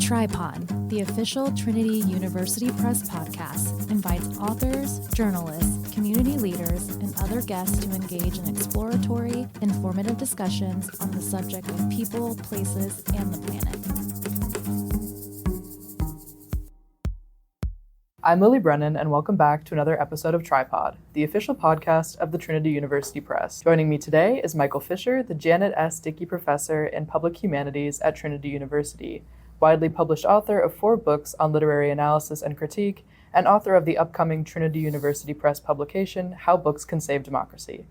Tripod, the official Trinity University Press podcast, invites authors, journalists, community leaders, and other guests to engage in exploratory, informative discussions on the subject of people, places, and the planet. I'm Lily Brennan, and welcome back to another episode of Tripod, the official podcast of the Trinity University Press. Joining me today is Michael Fischer, the Janet S. Dicke Professor in Public Humanities at Trinity University, widely published author of 4 books on literary analysis and critique, and author of the upcoming Trinity University Press publication, How Books Can Save Democracy.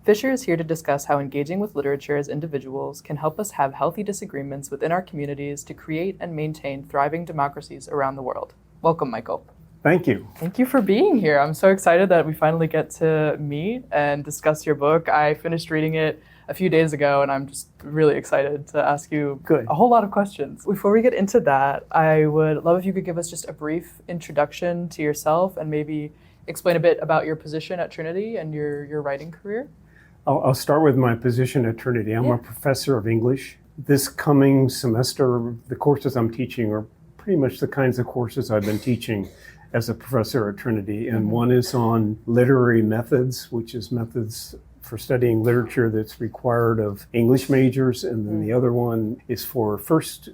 Fischer is here to discuss how engaging with literature as individuals can help us have healthy disagreements within our communities to create and maintain thriving democracies around the world. Welcome, Michael. Thank you. Thank you for being here. I'm so excited that we finally get to meet and discuss your book. I finished reading it a few days ago, and I'm just really excited to ask you a whole lot of questions. Before we get into that, I would love if you could give us just a brief introduction to yourself and maybe explain a bit about your position at Trinity and your writing career. I'll start with my position at Trinity. I'm a professor of English. This coming semester, the courses I'm teaching are pretty much the kinds of courses I've been teaching as a professor at Trinity. And one is on literary methods, which is methods for studying literature that's required of English majors. And then the other one is for first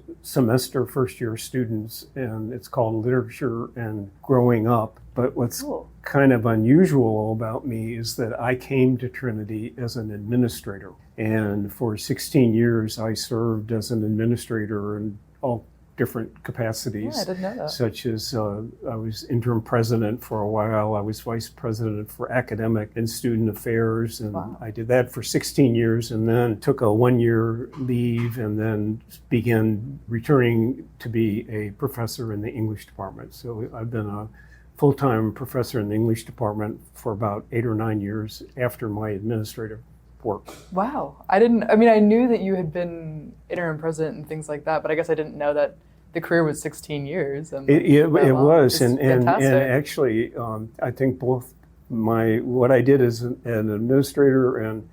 year students, and it's called Literature and Growing Up. But what's kind of unusual about me is that I came to Trinity as an administrator. And for 16 years, I served as an administrator in all different capacities. Yeah, I didn't know that. Such as I was interim president for a while. I was vice president for academic and student affairs. And I did that for 16 years and then took a 1-year leave and then began returning to be a professor in the English department. So I've been a full-time professor in the English department for about 8 or 9 years after my administrative work. Wow. I knew that you had been interim president and things like that, but I guess I didn't know that the career was 16 years. And it was, and actually, I think both what I did as an administrator and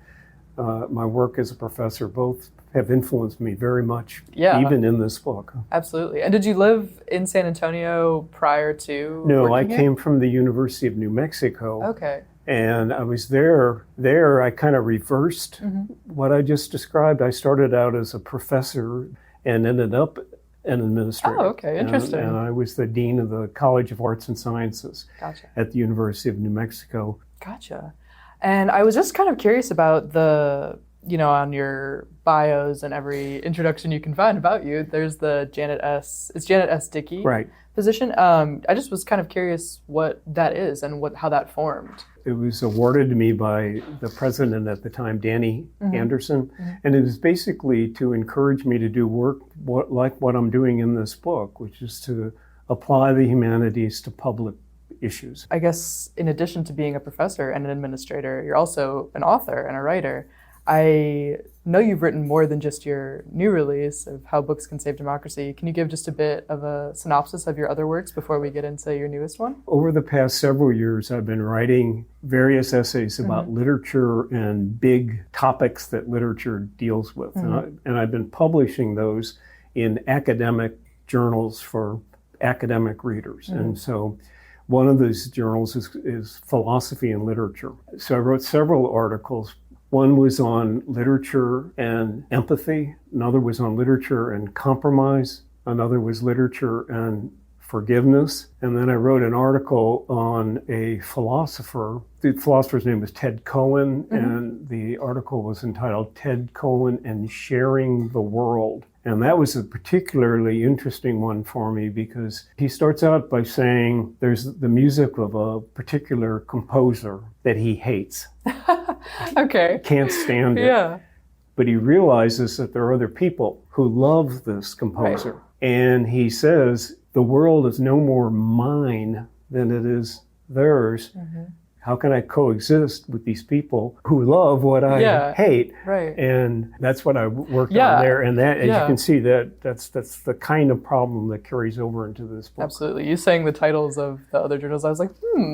my work as a professor both have influenced me very much, even in this book. Absolutely. And did you live in San Antonio prior to No, I here? came from the University of New Mexico. Okay. And I was there I kind of reversed what I just described. I started out as a professor and ended up an administrator. Oh, okay, interesting. And I was the dean of the College of Arts and Sciences at the University of New Mexico. Gotcha. And I was just kind of curious about on your bios and every introduction you can find about you, there's the Janet S. Dicke position. I just was kind of curious what that is and how that formed. It was awarded to me by the president at the time, Danny Anderson, and it was basically to encourage me to do work like what I'm doing in this book, which is to apply the humanities to public issues. I guess in addition to being a professor and an administrator, you're also an author and a writer. I know you've written more than just your new release of How Books Can Save Democracy. Can you give just a bit of a synopsis of your other works before we get into your newest one? Over the past several years, I've been writing various essays about literature and big topics that literature deals with. And I've been publishing those in academic journals for academic readers. And so one of those journals is Philosophy and Literature. So I wrote several articles. One was on literature and empathy. Another was on literature and compromise. Another was literature and forgiveness. And then I wrote an article on a philosopher. The philosopher's name was Ted Cohen, and the article was entitled Ted Cohen and Sharing the World. And that was a particularly interesting one for me because he starts out by saying there's the music of a particular composer that he hates. Okay. Can't stand it. Yeah. But he realizes that there are other people who love this composer. And he says, the world is no more mine than it is theirs. how can I coexist with these people who love what I hate? Right. And that's what I worked on there. And that, as you can see, that's the kind of problem that carries over into this book. Absolutely. You saying the titles of the other journals, I was like,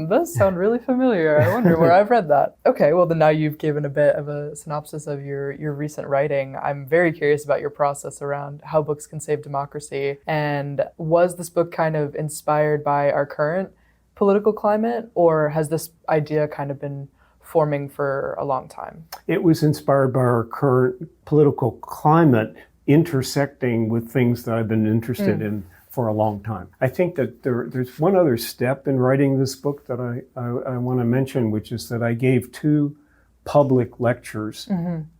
those sound really familiar. I wonder where I've read that. Okay, well then now you've given a bit of a synopsis of your recent writing. I'm very curious about your process around how books can save democracy. And was this book kind of inspired by our current political climate, or has this idea kind of been forming for a long time? It was inspired by our current political climate intersecting with things that I've been interested in for a long time. I think that there's one other step in writing this book that I want to mention, which is that I gave 2 public lectures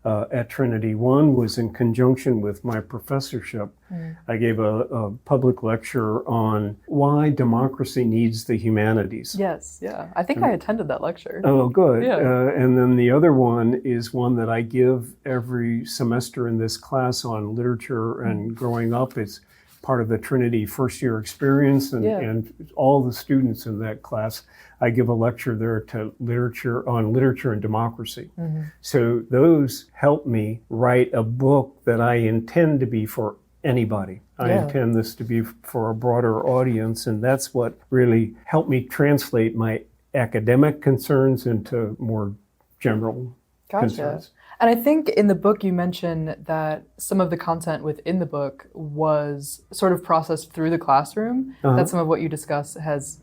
at Trinity. One was in conjunction with my professorship. I gave a public lecture on why democracy needs the humanities. Yes, yeah. I think I attended that lecture. Oh, good. Yeah. And then the other one is one that I give every semester in this class on literature and growing up. It's part of the Trinity first year experience, and all the students in that class, I give a lecture there to literature and democracy. So those help me write a book that I intend to be for anybody. I intend this to be for a broader audience, and that's what really helped me translate my academic concerns into more general concerns. And I think in the book you mentioned that some of the content within the book was sort of processed through the classroom, that some of what you discuss has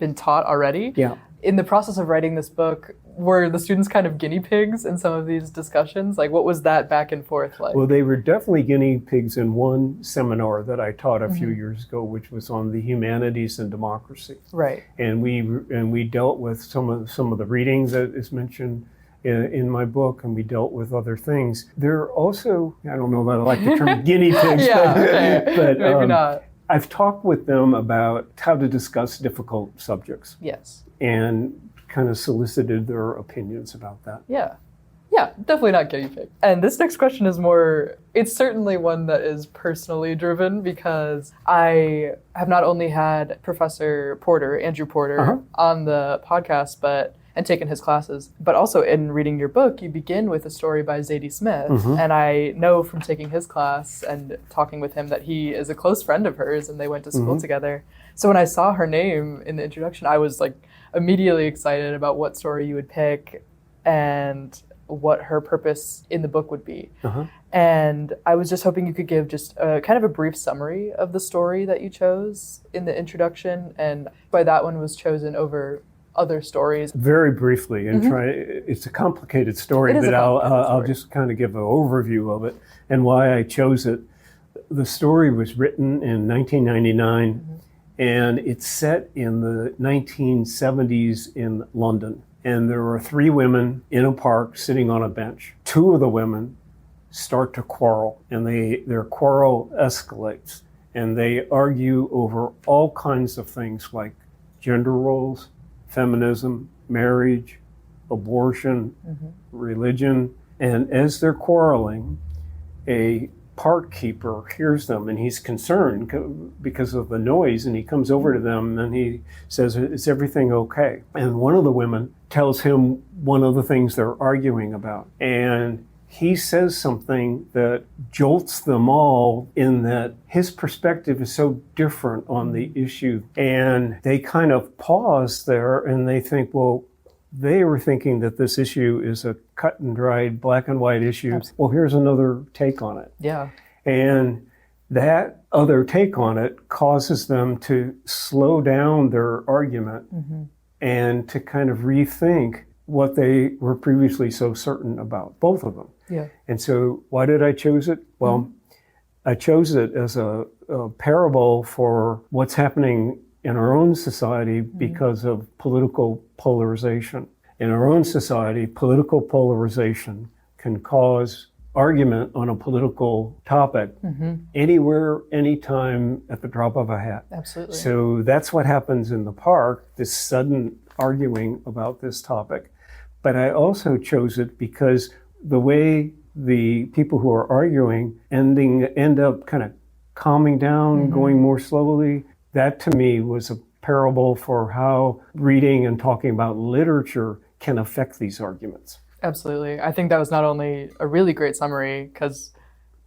been taught already. Yeah. In the process of writing this book, were the students kind of guinea pigs in some of these discussions? Like, what was that back and forth like? Well, they were definitely guinea pigs in one seminar that I taught a few years ago, which was on the humanities and democracy. Right. And we dealt with some of the readings that is mentioned in my book, and we dealt with other things. There are also, I don't know that I like the term guinea pigs, but maybe not. I've talked with them about how to discuss difficult subjects. Yes. And kind of solicited their opinions about that. Yeah. Yeah, definitely not guinea pig. And this next question is more, it's certainly one that is personally driven, because I have not only had Professor Porter, Andrew Porter, on the podcast, and taken his classes, but also in reading your book, you begin with a story by Zadie Smith. And I know from taking his class and talking with him that he is a close friend of hers and they went to school together. So when I saw her name in the introduction, I was like immediately excited about what story you would pick and what her purpose in the book would be. And I was just hoping you could give just a kind of a brief summary of the story that you chose in the introduction, and why that one was chosen over other stories. Very briefly, and it's a complicated story, but I'll just kind of give an overview of it and why I chose it. The story was written in 1999, and it's set in the 1970s in London. And there are 3 women in a park sitting on a bench. 2 of the women start to quarrel, and their quarrel escalates, and they argue over all kinds of things like gender roles, feminism, marriage, abortion, religion. And as they're quarreling, a park keeper hears them, and he's concerned because of the noise, and he comes over to them and he says, "Is everything okay?" And one of the women tells him one of the things they're arguing about. And he says something that jolts them all, in that his perspective is so different on the issue. And they kind of pause there and they think, well, they were thinking that this issue is a cut and dried black and white issue. Absolutely. Well, here's another take on it. Yeah. And that other take on it causes them to slow down their argument and to kind of rethink what they were previously so certain about, both of them. Yeah. And so why did I choose it? Well, I chose it as a parable for what's happening in our own society because of political polarization. In our own society, political polarization can cause argument on a political topic anywhere, anytime, at the drop of a hat. Absolutely. So that's what happens in the park, this sudden arguing about this topic. But I also chose it because the way the people who are arguing end up kind of calming down, going more slowly, that to me was a parable for how reading and talking about literature can affect these arguments. Absolutely. I think that was not only a really great summary, because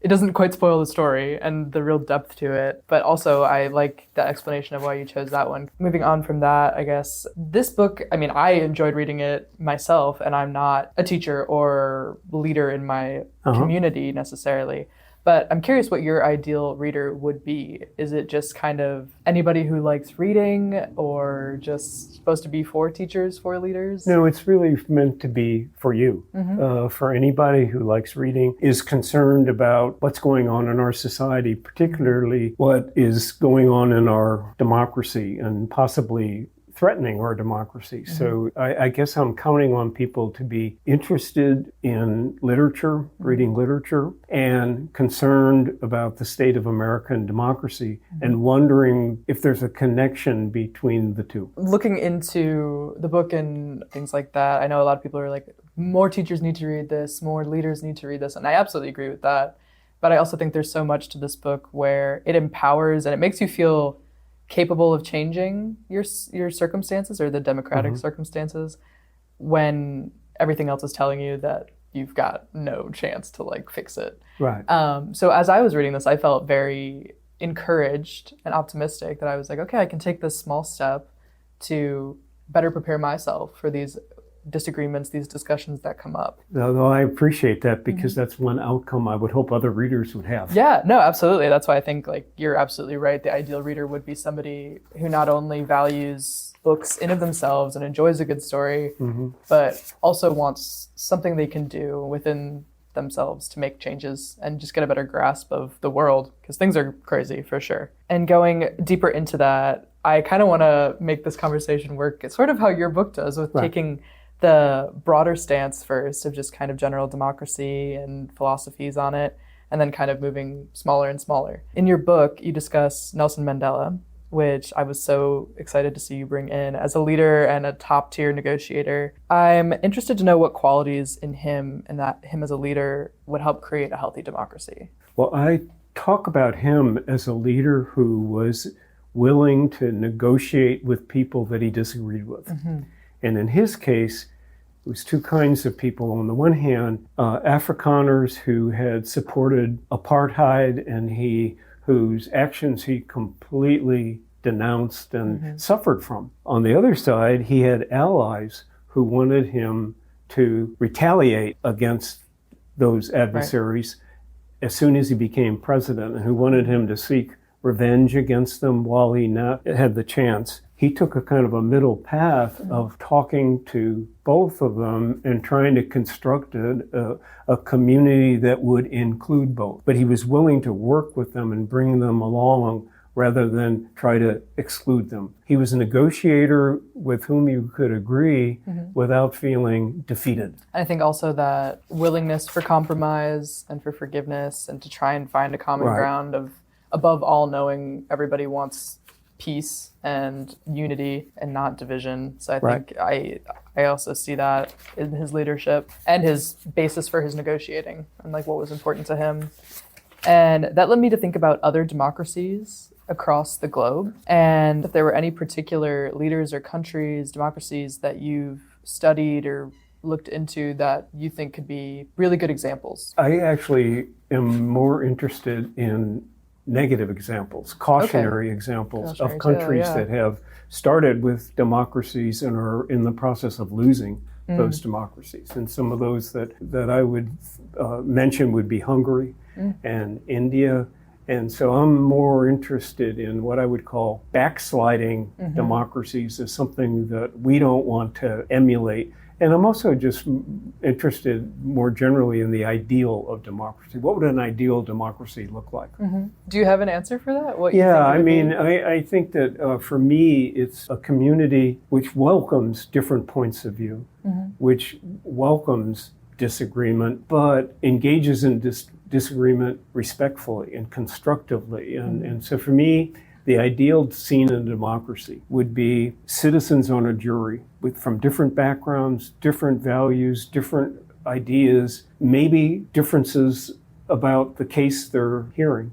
it doesn't quite spoil the story and the real depth to it, but also I like the explanation of why you chose that one. Moving on from that, I guess, this book, I mean, I enjoyed reading it myself, and I'm not a teacher or leader in my community necessarily. But I'm curious what your ideal reader would be. Is it just kind of anybody who likes reading, or just supposed to be for teachers, for leaders? No, it's really meant to be for you. For anybody who likes reading, is concerned about what's going on in our society, particularly what is going on in our democracy and possibly threatening our democracy. So I guess I'm counting on people to be interested in literature, reading literature, and concerned about the state of American democracy, and wondering if there's a connection between the two. Looking into the book and things like that, I know a lot of people are like, more teachers need to read this, more leaders need to read this, and I absolutely agree with that. But I also think there's so much to this book where it empowers and it makes you feel capable of changing your circumstances, or the democratic circumstances, when everything else is telling you that you've got no chance to like fix it. Right. So as I was reading this, I felt very encouraged and optimistic that I was like, okay, I can take this small step to better prepare myself for these disagreements, these discussions that come up. Though I appreciate that, because that's one outcome I would hope other readers would have. Yeah, no, absolutely. That's why I think like you're absolutely right. The ideal reader would be somebody who not only values books in of themselves and enjoys a good story, but also wants something they can do within themselves to make changes and just get a better grasp of the world, because things are crazy for sure. And going deeper into that, I kind of want to make this conversation work. It's sort of how your book does, with taking the broader stance first of just kind of general democracy and philosophies on it, and then kind of moving smaller and smaller. In your book, you discuss Nelson Mandela, which I was so excited to see you bring in as a leader and a top-tier negotiator. I'm interested to know what qualities in him and that him as a leader would help create a healthy democracy. Well, I talk about him as a leader who was willing to negotiate with people that he disagreed with. And in his case, it was two kinds of people. On the one hand, Afrikaners who had supported apartheid and whose actions he completely denounced and suffered from. On the other side, he had allies who wanted him to retaliate against those adversaries as soon as he became president, and who wanted him to seek revenge against them while he had the chance. He took a kind of a middle path of talking to both of them and trying to construct a community that would include both. But he was willing to work with them and bring them along rather than try to exclude them. He was a negotiator with whom you could agree without feeling defeated. I think also that willingness for compromise and for forgiveness, and to try and find a common ground of, above all, knowing everybody wants peace and unity and not division. So I think I also see that in his leadership and his basis for his negotiating and like what was important to him. And that led me to think about other democracies across the globe, and if there were any particular leaders or countries, democracies that you've studied or looked into that you think could be really good examples. I actually am more interested in negative examples, cautionary examples of countries that have started with democracies and are in the process of losing those democracies. And some of those that I would mention would be Hungary and India. And so I'm more interested in what I would call backsliding democracies as something that we don't want to emulate. And I'm also just interested more generally in the ideal of democracy. What would an ideal democracy look like? Do you have an answer for that? I think that for me, it's a community which welcomes different points of view, which welcomes disagreement, but engages in disagreement respectfully and constructively. And so for me, the ideal scene in a democracy would be citizens on a jury from different backgrounds, different values, different ideas, maybe differences about the case they're hearing.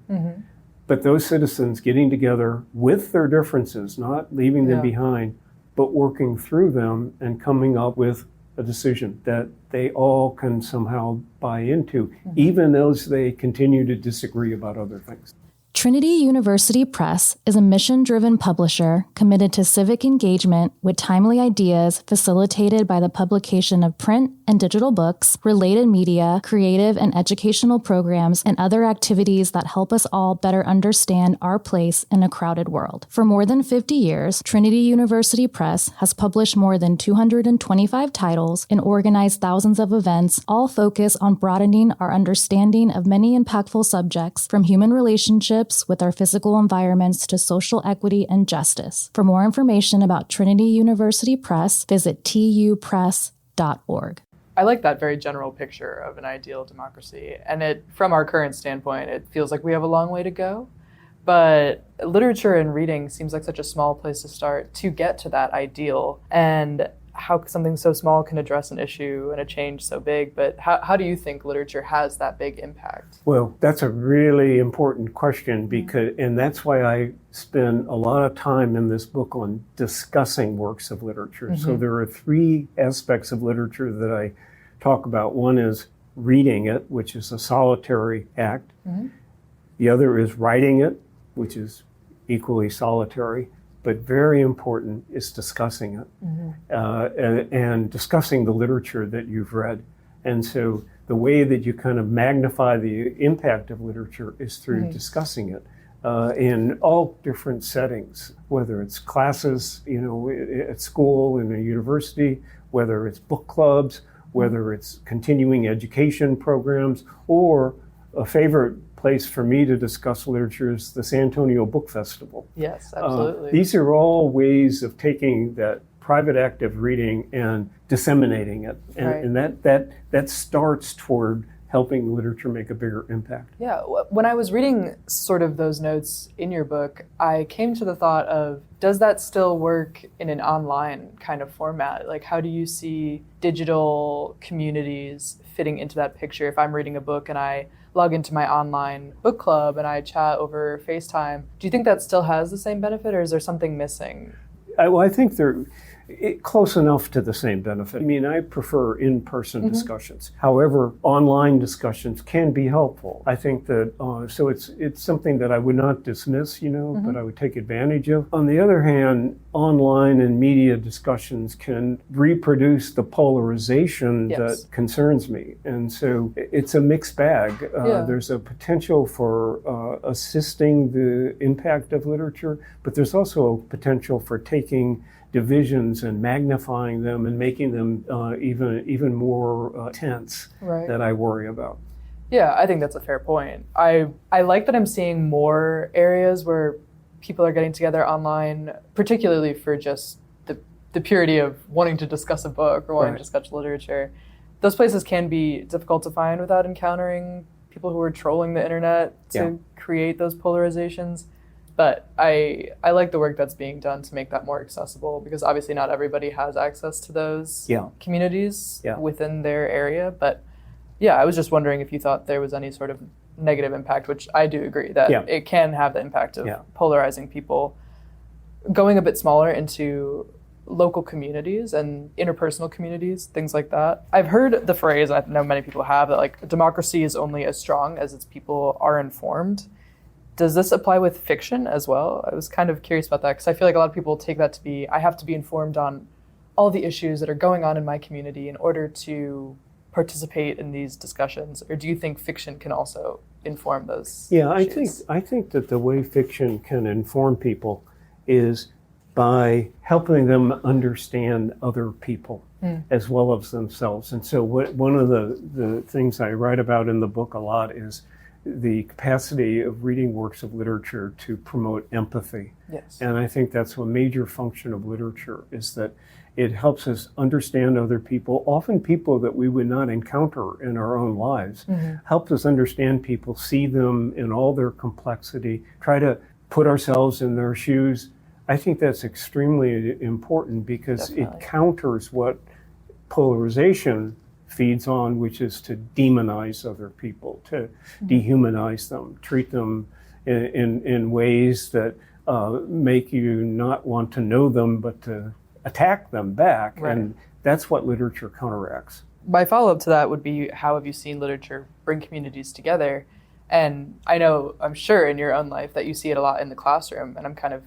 But those citizens getting together with their differences, not leaving them behind, but working through them and coming up with a decision that they all can somehow buy into, even as they continue to disagree about other things. Trinity University Press is a mission-driven publisher committed to civic engagement with timely ideas facilitated by the publication of print and digital books, related media, creative and educational programs, and other activities that help us all better understand our place in a crowded world. For more than 50 years, Trinity University Press has published more than 225 titles and organized thousands of events, all focused on broadening our understanding of many impactful subjects, from human relationships with our physical environments to social equity and justice. For more information about Trinity University Press, visit tupress.org. I like that very general picture of an ideal democracy. And from our current standpoint, it feels like we have a long way to go. But literature and reading seems like such a small place to start to get to that ideal. And how something so small can address an issue and a change so big. But how do you think literature has that big impact? Well, that's a really important question, because, and that's why I spend a lot of time in this book on discussing works of literature. So there are three aspects of literature that I talk about. One is reading it, which is a solitary act. The other is writing it, which is equally solitary. But very important is discussing it and discussing the literature that you've read. And so the way that you kind of magnify the impact of literature is through discussing it in all different settings, whether it's classes, at school, in a university, whether it's book clubs, whether it's continuing education programs, or a favorite place for me to discuss literature is the San Antonio Book Festival. Yes, absolutely. These are all ways of taking that private act of reading and disseminating it. And that starts toward helping literature make a bigger impact. Yeah, when I was reading sort of those notes in your book, I came to the thought of, does that still work in an online kind of format? Like, how do you see digital communities fitting into that picture? If I'm reading a book and I log into my online book club and I chat over FaceTime, do you think that still has the same benefit, or is there something missing? I think they're close enough to the same benefit. I mean, I prefer in-person discussions. However, online discussions can be helpful. I think that, so it's something that I would not dismiss, but I would take advantage of. On the other hand, online and media discussions can reproduce the polarization that concerns me. And so it's a mixed bag. There's a potential for assisting the impact of literature, but there's also a potential for taking divisions and magnifying them and making them even more tense that I worry about. Yeah, I think that's a fair point. I like that I'm seeing more areas where people are getting together online, particularly for just the purity of wanting to discuss a book or wanting to discuss literature. Those places can be difficult to find without encountering people who are trolling the internet to create those polarizations. But I like the work that's being done to make that more accessible, because obviously not everybody has access to those communities within their area. But I was just wondering if you thought there was any sort of negative impact, which I do agree that it can have the impact of polarizing people. Going a bit smaller into local communities and interpersonal communities, things like that. I've heard the phrase, I know many people have, that like democracy is only as strong as its people are informed. Does this apply with fiction as well? I was kind of curious about that, because I feel like a lot of people take that to be, I have to be informed on all the issues that are going on in my community in order to participate in these discussions. Or do you think fiction can also inform those issues? I think that the way fiction can inform people is by helping them understand other people as well as themselves. And so one of the things I write about in the book a lot is the capacity of reading works of literature to promote empathy. Yes. And I think that's a major function of literature, is that it helps us understand other people, often people that we would not encounter in our own lives. Helps us understand people, see them in all their complexity, try to put ourselves in their shoes. I think that's extremely important, because it counters what polarization feeds on, which is to demonize other people, to dehumanize them, treat them in ways that make you not want to know them, but to attack them back. Right. And that's what literature counteracts. My follow-up to that would be, how have you seen literature bring communities together? And I'm sure in your own life that you see it a lot in the classroom, and I'm kind of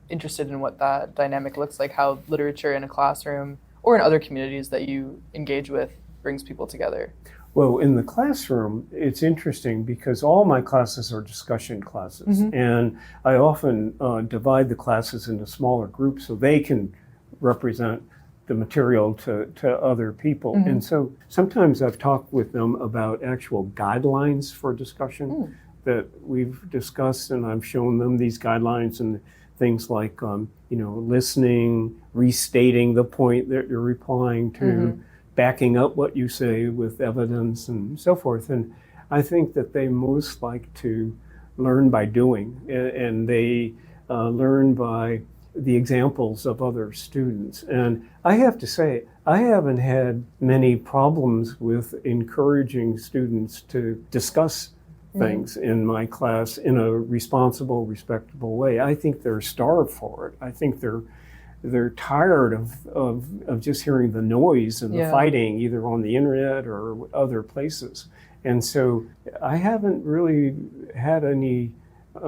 interested in what that dynamic looks like, how literature in a classroom or in other communities that you engage with brings people together. Well, in the classroom, it's interesting because all my classes are discussion classes, and I often divide the classes into smaller groups so they can represent the material to other people. And so sometimes I've talked with them about actual guidelines for discussion that we've discussed, and I've shown them these guidelines and things like, listening, restating the point that you're replying to, backing up what you say with evidence and so forth. And I think that they most like to learn by doing, and they learn by the examples of other students. And I have to say, I haven't had many problems with encouraging students to discuss things in my class in a responsible, respectable way. I think they're starved for it. I think they're tired of just hearing the noise and the fighting, either on the internet or other places. And so I haven't really had any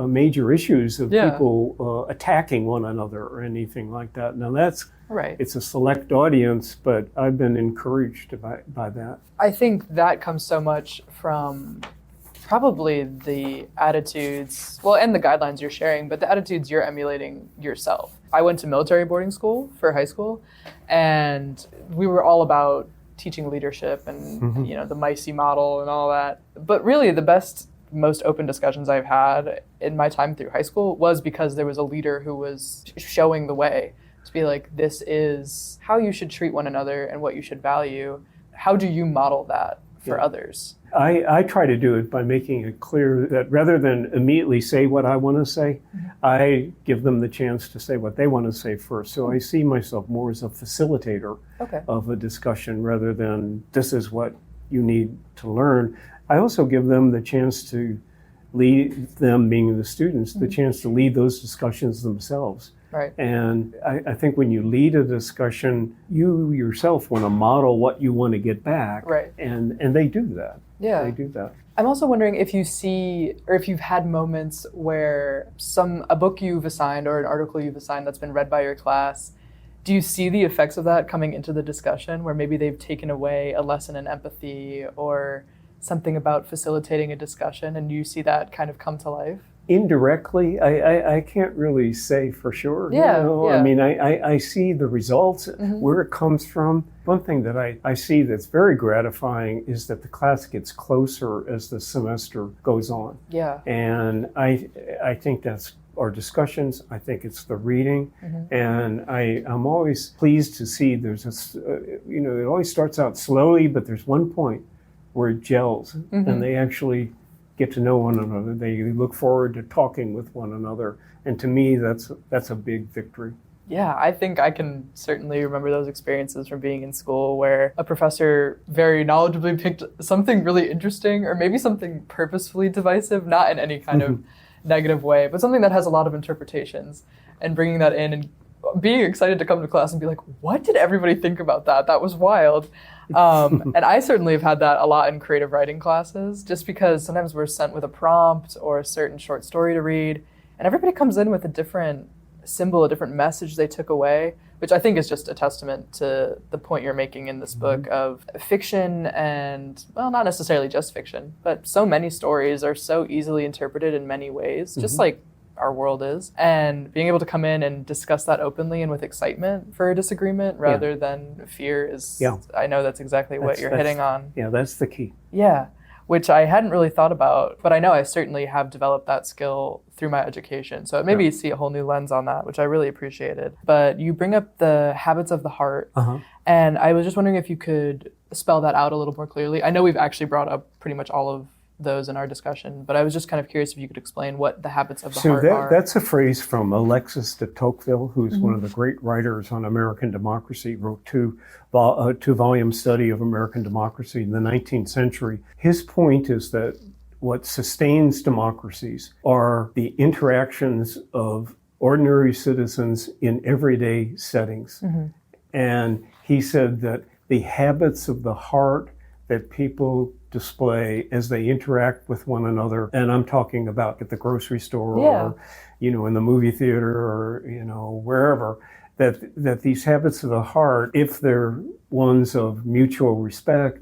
major issues of people attacking one another or anything like that. Now that's right. It's a select audience, but I've been encouraged by that. I think that comes so much from probably the attitudes, and the guidelines you're sharing, but the attitudes you're emulating yourself. I went to military boarding school for high school, and we were all about teaching leadership and the MICE model and all that. But really the best, most open discussions I've had in my time through high school was because there was a leader who was showing the way to be like, this is how you should treat one another and what you should value. How do you model that for others? I try to do it by making it clear that rather than immediately say what I want to say, I give them the chance to say what they want to say first. So I see myself more as a facilitator of a discussion rather than this is what you need to learn. I also give them the chance to lead, them being the students, the chance to lead those discussions themselves. Right. And I think when you lead a discussion, you yourself want to model what you want to get back. Right. And they do that. Yeah. They do that. I'm also wondering if you see, or if you've had moments where a book you've assigned or an article you've assigned that's been read by your class, do you see the effects of that coming into the discussion where maybe they've taken away a lesson in empathy or something about facilitating a discussion, and you see that kind of come to life? Indirectly, I can't really say for sure. I mean, I see the results, where it comes from. One thing that I see that's very gratifying is that the class gets closer as the semester goes on. Yeah. And I think that's our discussions. I think it's the reading. And I'm always pleased to see there's it always starts out slowly, but there's one point where it gels and they actually get to know one another. They look forward to talking with one another. And to me, that's a big victory. Yeah, I think I can certainly remember those experiences from being in school where a professor very knowledgeably picked something really interesting or maybe something purposefully divisive, not in any kind of negative way, but something that has a lot of interpretations, and bringing that in and being excited to come to class and be like, what did everybody think about that? That was wild. And I certainly have had that a lot in creative writing classes, just because sometimes we're sent with a prompt or a certain short story to read, and everybody comes in with a different symbol, a different message they took away, which I think is just a testament to the point you're making in this book of fiction and, well, not necessarily just fiction, but so many stories are so easily interpreted in many ways, just like our world is, and being able to come in and discuss that openly and with excitement for a disagreement rather than fear is, I know that's exactly what you're hitting on. Yeah, that's the key. Yeah, which I hadn't really thought about, but I know I certainly have developed that skill through my education. So it made me see a whole new lens on that, which I really appreciated. But you bring up the habits of the heart, and I was just wondering if you could spell that out a little more clearly. I know we've actually brought up pretty much all of those in our discussion, but I was just kind of curious if you could explain what the habits of the heart are. That's a phrase from Alexis de Tocqueville, who's one of the great writers on American democracy, wrote two-volume study of American democracy in the 19th century. His point is that what sustains democracies are the interactions of ordinary citizens in everyday settings. And he said that the habits of the heart that people display as they interact with one another, and I'm talking about at the grocery store or, in the movie theater or, wherever, that these habits of the heart, if they're ones of mutual respect,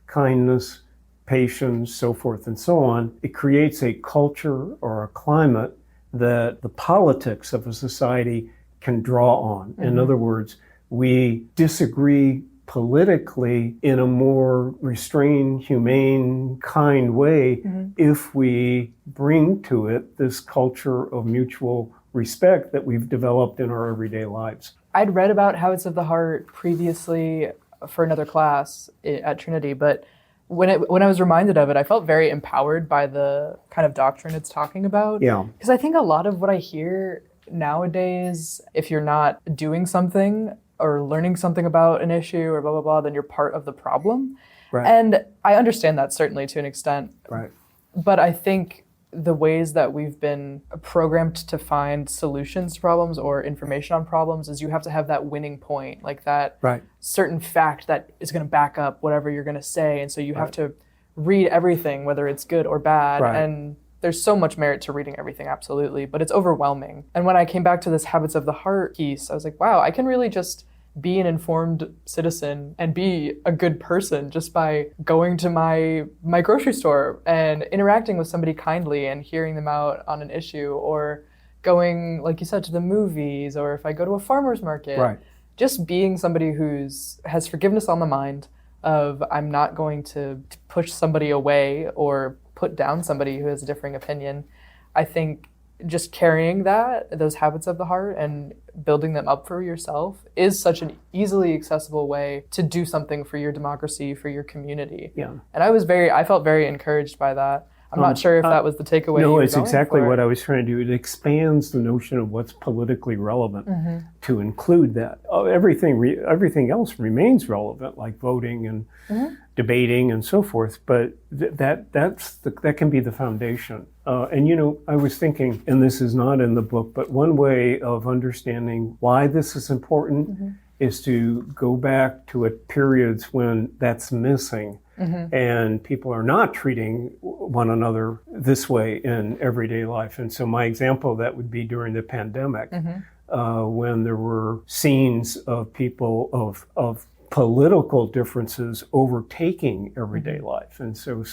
kindness, patience, so forth and so on, it creates a culture or a climate that the politics of a society can draw on. In other words, we disagree politically in a more restrained, humane, kind way if we bring to it this culture of mutual respect that we've developed in our everyday lives. I'd read about habits of the heart previously for another class at Trinity, but when I was reminded of it, I felt very empowered by the kind of doctrine it's talking about. Yeah. Because I think a lot of what I hear nowadays, if you're not doing something or learning something about an issue or blah, blah, blah, then you're part of the problem. Right. And I understand that certainly to an extent. Right. But I think the ways that we've been programmed to find solutions to problems or information on problems is you have to have that winning point, like that certain fact that is going to back up whatever you're going to say. And so you have to read everything, whether it's good or bad. And there's so much merit to reading everything, absolutely, but it's overwhelming. And when I came back to this habits of the heart piece, I was like, wow, I can really just be an informed citizen and be a good person just by going to my grocery store and interacting with somebody kindly and hearing them out on an issue, or going, like you said, to the movies, or if I go to a farmer's market, just being somebody has forgiveness on the mind of I'm not going to push somebody away or put down somebody who has a differing opinion. I think just carrying those habits of the heart and building them up for yourself is such an easily accessible way to do something for your democracy, for your community. Yeah. And I felt very encouraged by that. I'm not sure if that was the takeaway. No, it's exactly what I was trying to do. It expands the notion of what's politically relevant to include that. Everything else remains relevant, like voting and debating and so forth. But that can be the foundation. And I was thinking, and this is not in the book, but one way of understanding why this is important is to go back to periods when that's missing. And people are not treating one another this way in everyday life. And so my example of that would be during the pandemic, when there were scenes of people of political differences overtaking everyday life. And so,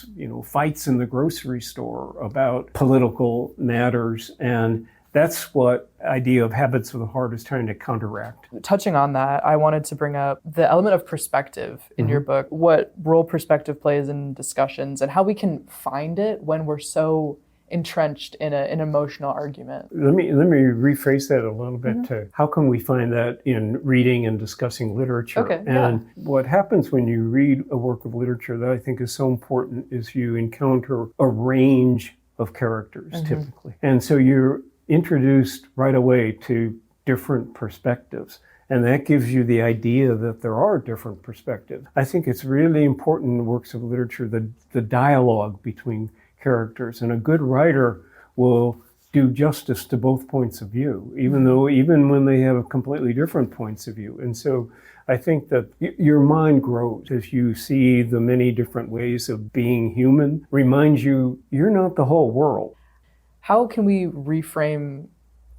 fights in the grocery store about political matters. And that's what idea of habits of the heart is trying to counteract. Touching on that, I wanted to bring up the element of perspective in your book, what role perspective plays in discussions and how we can find it when we're so entrenched in an emotional argument. Let me rephrase that a little bit to how can we find that in reading and discussing literature. And what happens when you read a work of literature that I think is so important is you encounter a range of characters typically. And so you're introduced right away to different perspectives. And that gives you the idea that there are different perspectives. I think it's really important in works of literature, the dialogue between characters. And a good writer will do justice to both points of view, even when they have completely different points of view. And so I think that your mind grows as you see the many different ways of being human, reminds you you're not the whole world. How can we reframe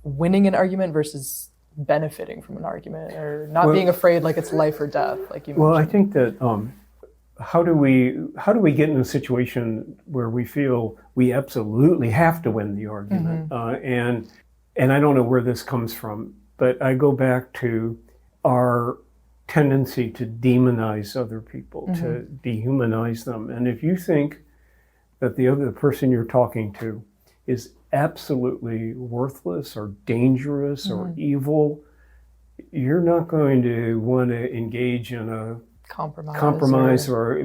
winning an argument versus benefiting from an argument, or not being afraid like it's life or death, like you mentioned? Well, I think that how do we get in a situation where we feel we absolutely have to win the argument? And I don't know where this comes from, but I go back to our tendency to demonize other people, to dehumanize them. And if you think that the other person you're talking to is absolutely worthless or dangerous or evil, you're not going to want to engage in a compromise or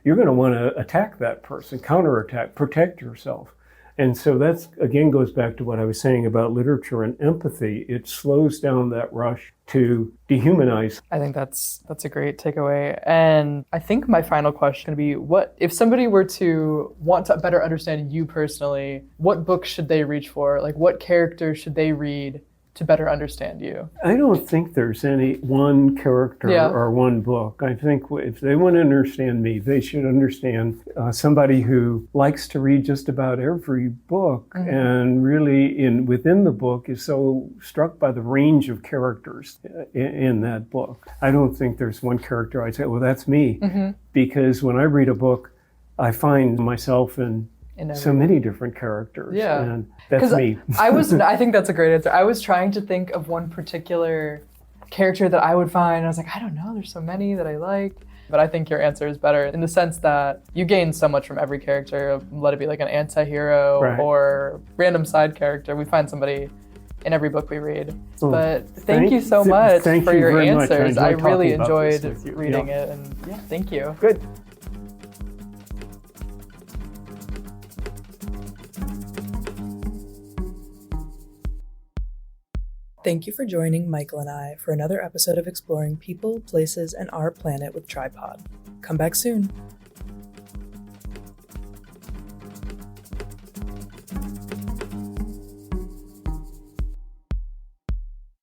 you're going to want to attack that person, counterattack, protect yourself. And so that's, again, goes back to what I was saying about literature and empathy. It slows down that rush to dehumanize. I think that's a great takeaway. And I think my final question would be, what if somebody were to want to better understand you personally, what books should they reach for? Like, what characters should they read to better understand you? I don't think there's any one character or one book. I think if they want to understand me, they should understand somebody who likes to read just about every book, and really within the book is so struck by the range of characters in that book. I don't think there's one character I'd say, well, that's me. Because when I read a book, I find myself in so many different characters. Yeah. And that's me. I think that's a great answer. I was trying to think of one particular character that I would find. I was like, I don't know, there's so many that I like. But I think your answer is better in the sense that you gain so much from every character. Let it be like an anti-hero or random side character. We find somebody in every book we read. But thank you so much for your answers. I really enjoyed reading it. And thank you. Good. Thank you for joining Michael and I for another episode of exploring people, places, and our planet with Tripod. Come back soon.